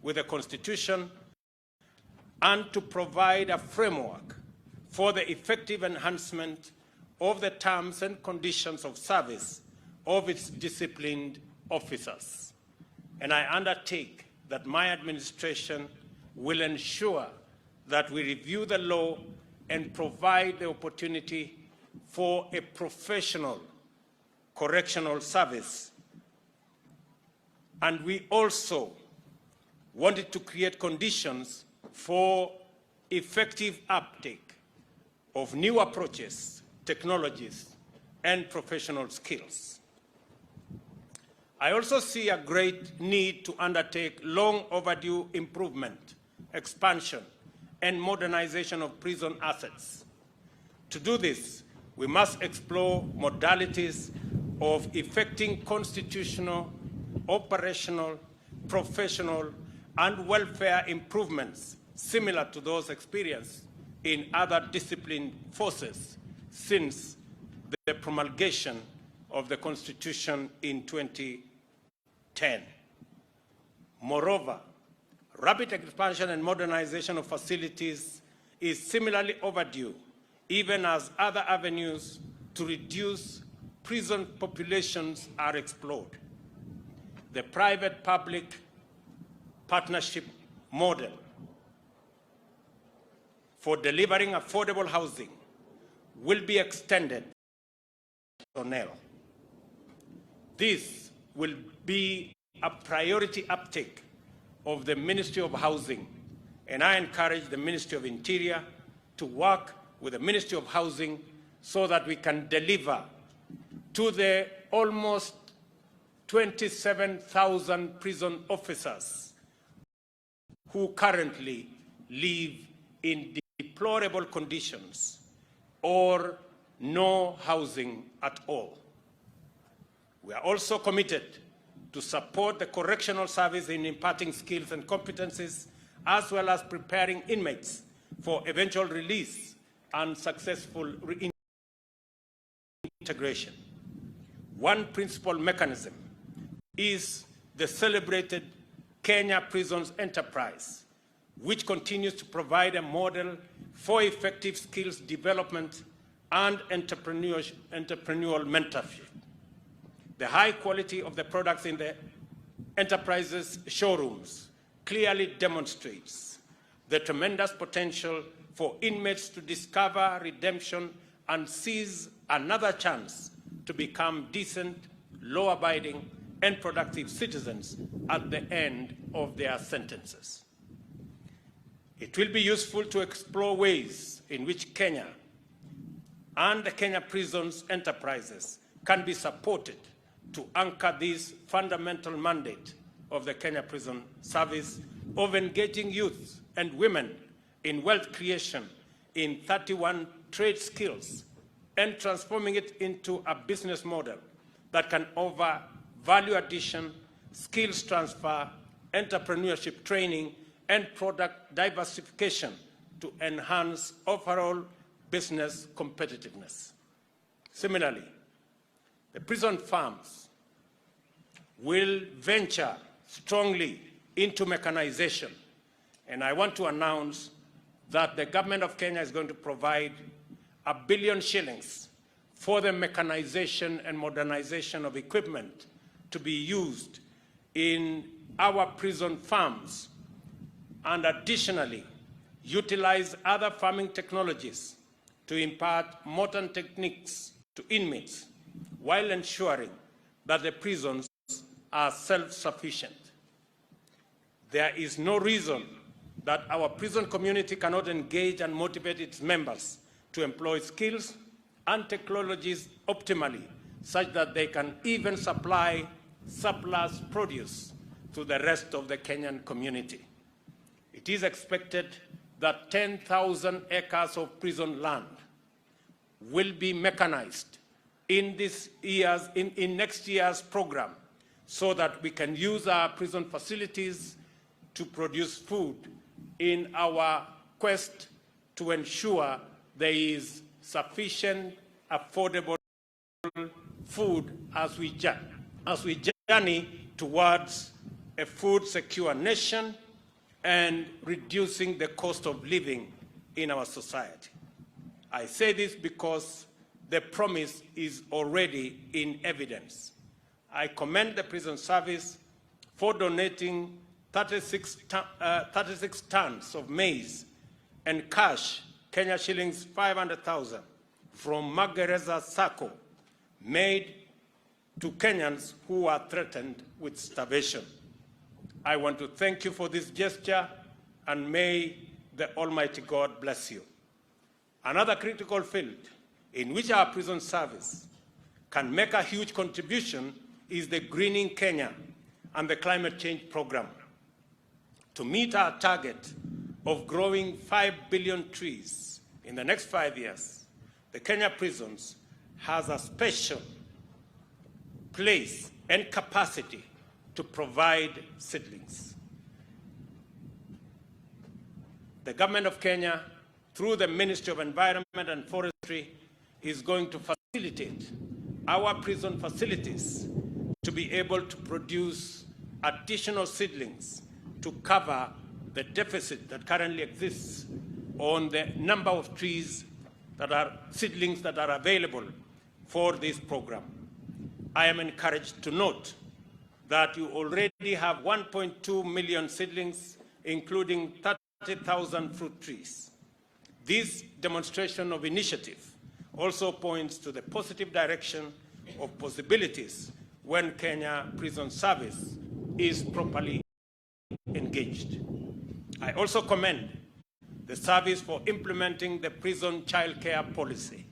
with the Constitution and to provide a framework for the effective enhancement of the terms and conditions of service of its disciplined officers. And I undertake that my administration will ensure that we review the law and provide the opportunity for a professional correctional service. And we also wanted to create conditions for effective uptake of new approaches, technologies, and professional skills. I also see a great need to undertake long overdue improvement, expansion, and modernization of prison assets. To do this, we must explore modalities of effecting constitutional, operational, professional, and welfare improvements similar to those experienced in other disciplined forces since the promulgation of the Constitution in 2010. Moreover, rapid expansion and modernization of facilities is similarly overdue, even as other avenues to reduce prison populations are explored. The private-public partnership model for delivering affordable housing will be extended to personnel. This will be a priority uptake of the Ministry of Housing, and I encourage the Ministry of Interior to work with the Ministry of Housing so that we can deliver to the almost 27,000 prison officers who currently live in deplorable conditions or no housing at all. We are also committed to support the correctional service in imparting skills and competencies, as well as preparing inmates for eventual release and successful reintegration. One principal mechanism is the celebrated Kenya Prisons Enterprise, which continues to provide a model for effective skills development and entrepreneurial mentorship. The high quality of the products in the enterprise's showrooms clearly demonstrates the tremendous potential for inmates to discover redemption and seize another chance to become decent, law-abiding, and productive citizens at the end of their sentences. It will be useful to explore ways in which Kenya and the Kenya Prisons Enterprises can be supported to anchor this fundamental mandate of the Kenya Prison Service of engaging youth and women in wealth creation in 31 trade skills and transforming it into a business model that can offer value addition, skills transfer, entrepreneurship training, and product diversification to enhance overall business competitiveness. Similarly, the prison farms will venture strongly into mechanization, and I want to announce that the government of Kenya is going to provide R1 billion for the mechanization and modernization of equipment to be used in our prison farms, and additionally utilize other farming technologies to impart modern techniques to inmates while ensuring that the prisons are self-sufficient. There is no reason that our prison community cannot engage and motivate its members to employ skills and technologies optimally, such that they can even supply surplus produce to the rest of the Kenyan community. It is expected that 10,000 acres of prison land will be mechanized in next year's program, so that we can use our prison facilities to produce food in our quest to ensure there is sufficient, affordable food as we journey towards a food-secure nation and reducing the cost of living in our society. I say this because the promise is already in evidence. I commend the prison service for donating 36 tons of maize and cash, Kenya shillings 500,000, from Magereza Sacco, made to Kenyans who are threatened with starvation. I want to thank you for this gesture, and may the Almighty God bless you. Another critical field in which our prison service can make a huge contribution is the Greening Kenya and the climate change program. To meet our target of growing 5 billion trees in the next 5 years, the Kenya prisons has a special place and capacity to provide seedlings. The government of Kenya, through the Ministry of Environment and Forestry, is going to facilitate our prison facilities to be able to produce additional seedlings to cover the deficit that currently exists on the number of trees that are seedlings that are available for this program. I am encouraged to note that you already have 1.2 million seedlings, including 30,000 fruit trees. This demonstration of initiative also points to the positive direction of possibilities when Kenya Prison Service is properly engaged. I also commend the service for implementing the prison child care policy.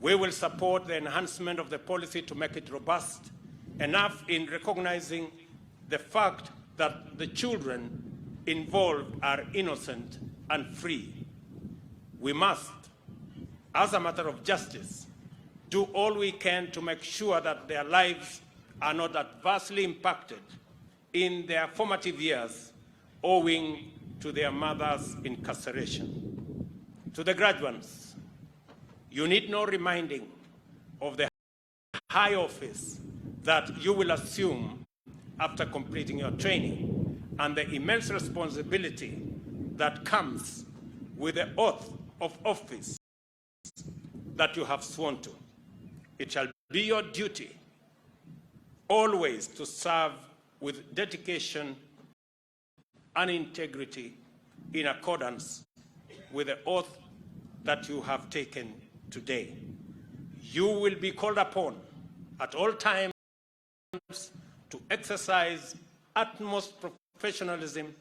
We will support the enhancement of the policy to make it robust enough in recognizing the fact that the children involved are innocent and free. We must, as a matter of justice, do all we can to make sure that their lives are not adversely impacted in their formative years owing to their mother's incarceration. To the graduates, you need no reminding of the high office that you will assume after completing your training and the immense responsibility that comes with the oath of office that you have sworn to. It shall be your duty always to serve with dedication and integrity in accordance with the oath that you have taken today. You will be called upon at all times to exercise utmost professionalism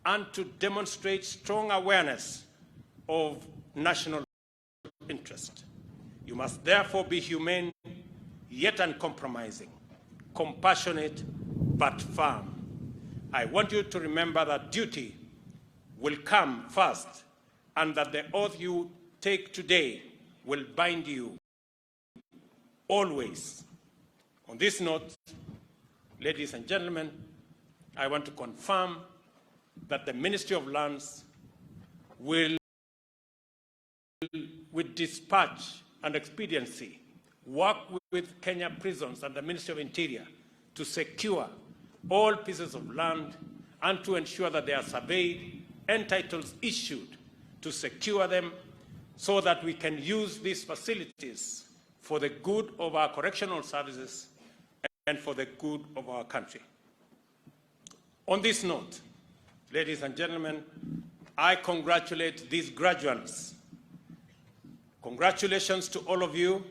and to demonstrate strong awareness of national interest. You must therefore be humane yet uncompromising, compassionate but firm. I want you to remember that duty will come first and that the oath you take today will bind you always. On this note, ladies and gentlemen, I want to confirm that the Ministry of Lands will, with dispatch and expediency, work with Kenya Prisons and the Ministry of Interior to secure all pieces of land and to ensure that they are surveyed and titles issued to secure them so that we can use these facilities for the good of our correctional services and for the good of our country. On this note, ladies and gentlemen, I congratulate these graduates. Congratulations to all of you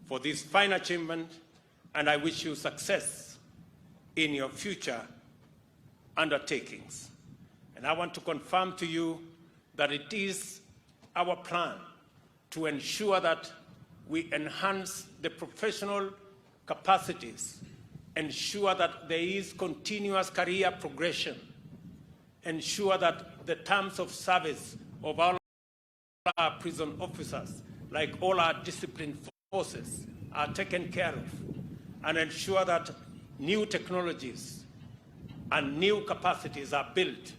for this fine achievement, and I wish you success in your future undertakings. And I want to confirm to you that it is our plan to ensure that we enhance the professional capacities, ensure that there is continuous career progression, ensure that the terms of service of all our prison officers, like all our disciplined forces, are taken care of, and ensure that new technologies and new capacities are built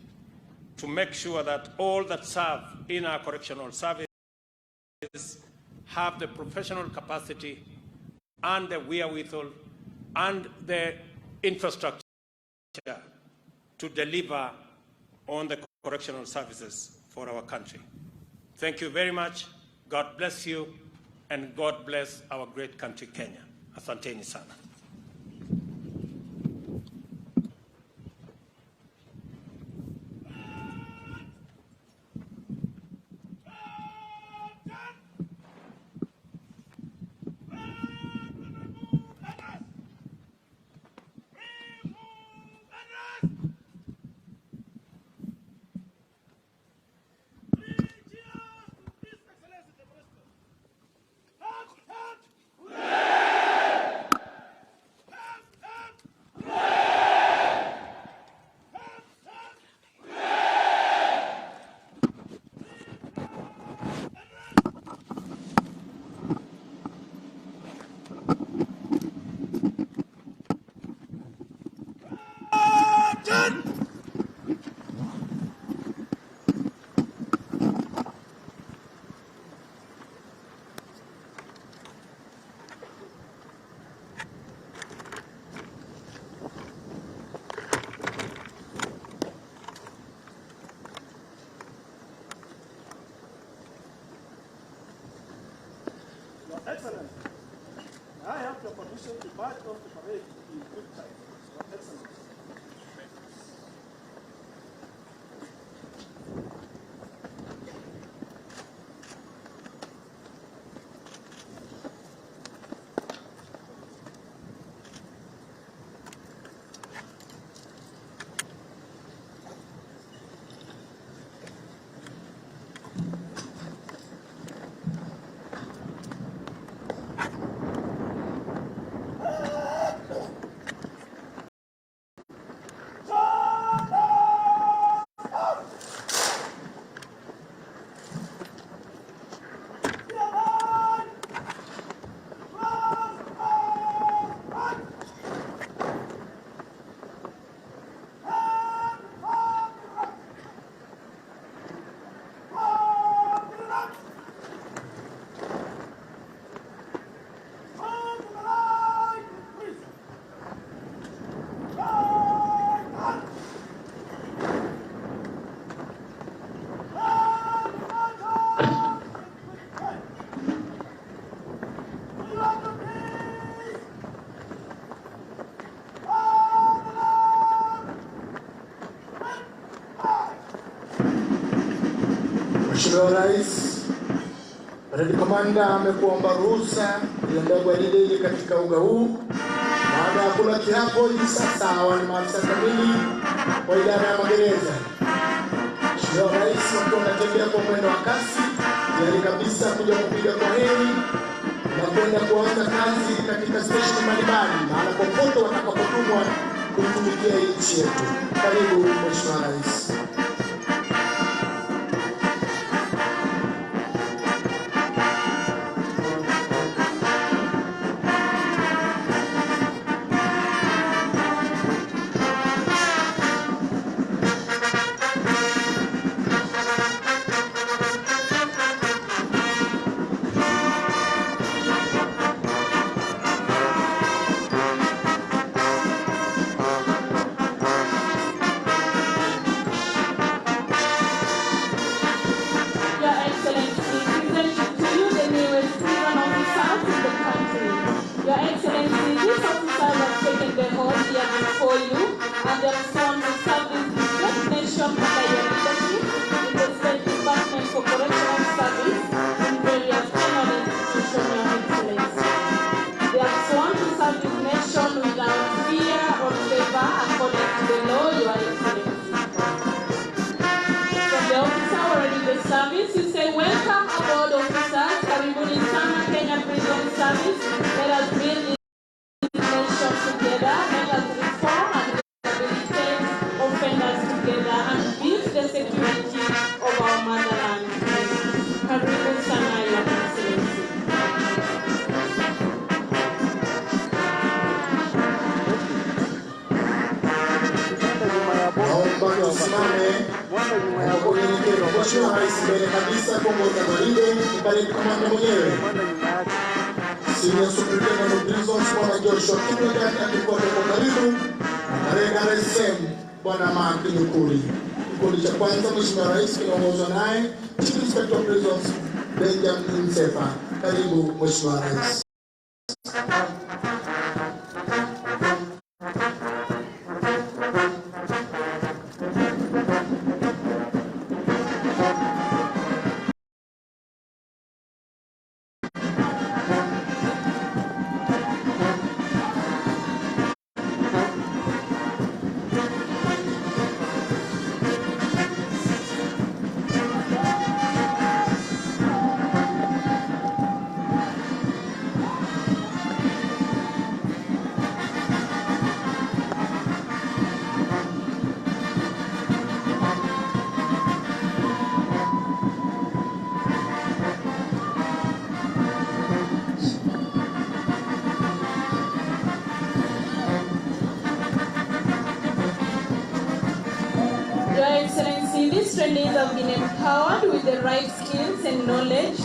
to make sure that all that serve in our correctional service have the professional capacity and the wherewithal and the infrastructure to deliver on the correctional services for our country. Thank you very much. God bless you, and God bless our great country, Kenya. Asanteni sana. Excellent. I have the permission to march off the parade in good time. Excellent. Mheshimiwa Rais, Parade Commander amekuomba ruhusa kuendelea gwaride katika uga huu. Baada ya kula kiapo, hivi sasa hawa ni maafisa kamili wa idara ya magereza. Mheshimiwa Rais, wakiwa wanatembea kwa mwendo wa kasi, tayari kabisa kuja kupiga kwa heri na kwenda kuanza kazi katika station mbalimbali mahala popote watakapotumwa kuitumikia nchi yetu. Karibu Mheshimiwa Rais. Mheshimiwa Rais mbele kabisa kuongoza gwaride ni Parade Commander mwenyewe. Senior Superintendent of Prisons Bwana Joshua Kimbega akifuata kwa karibu na Renga Resem Bwana Mark Nyukuri. Kikundi cha kwanza, Mheshimiwa Rais kinaongozwa naye Chief Inspector of Prisons Benjamin Msefa. Karibu Mheshimiwa Rais. Your Excellency, these trainees have been empowered with the right skills and knowledge